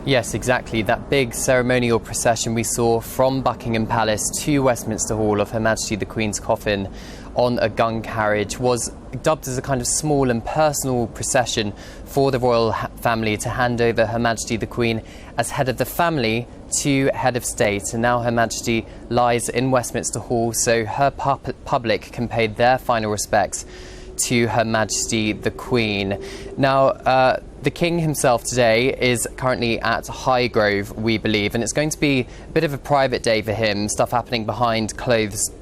Yes, exactly. That big ceremonial procession we saw from Buckingham Palace to Westminster Hall of Her Majesty the Queen's coffin on a gun carriage was dubbed as a kind of small and personal procession for the royal family to hand over Her Majesty the Queen as head of the family to head of state. And now Her Majesty lies in Westminster Hall so her public can pay their final respects to Her Majesty the Queen. Now, the King himself today is currently at Highgrove, we believe, and it's going to be a bit of a private day for him, stuff happening behind closed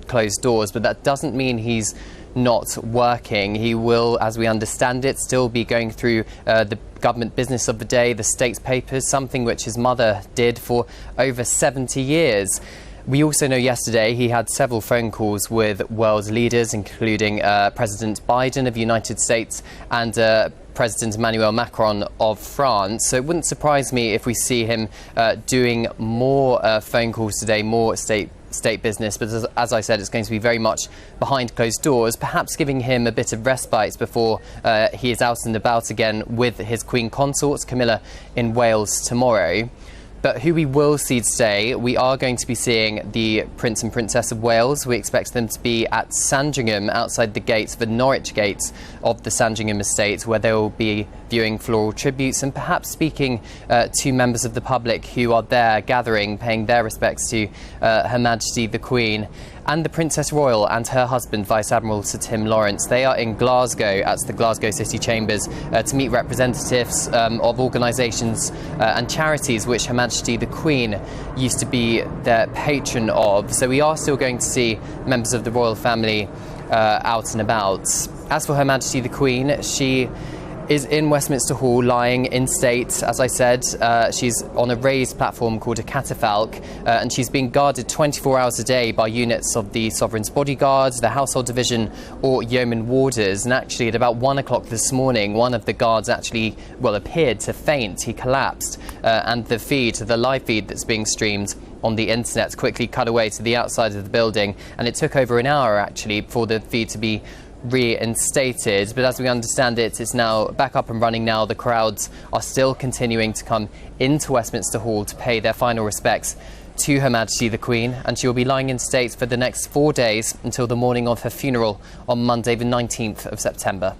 doors, but that doesn't mean he's not working. He will, as we understand it, still be going through the government business of the day, the state's papers, something which his mother did for over 70 years. We also know yesterday he had several phone calls with world leaders, including President Biden of the United States and President Emmanuel Macron of France. So it wouldn't surprise me if we see him doing more phone calls today, more state business. But as I said, it's going to be very much behind closed doors, perhaps giving him a bit of respite before he is out and about again with his Queen Consort, Camilla, in Wales tomorrow. But who we will see today, we are going to be seeing the Prince and Princess of Wales. We expect them to be at Sandringham, outside the gates, the Norwich gates of the Sandringham estate, where they will be viewing floral tributes and perhaps speaking to members of the public who are there gathering, paying their respects to Her Majesty the Queen. And the Princess Royal and her husband, Vice Admiral Sir Tim Lawrence, they are in Glasgow at the Glasgow City Chambers to meet representatives of organisations and charities which Her Majesty the Queen used to be their patron of. So we are still going to see members of the royal family out and about. As for Her Majesty the Queen, she is in Westminster Hall, lying in state. As I said, she's on a raised platform called a catafalque, and she's being guarded 24 hours a day by units of the Sovereign's Bodyguard, the Household Division, or Yeoman Warders. And actually, at about 1 o'clock this morning, one of the guards appeared to faint. He collapsed, and the live feed that's being streamed on the internet quickly cut away to the outside of the building, and it took over an hour actually for the feed to be reinstated. But as we understand it, it's now back up and running now. The crowds are still continuing to come into Westminster Hall to pay their final respects to Her Majesty the Queen, and she will be lying in state for the next 4 days until the morning of her funeral on Monday the 19th of September.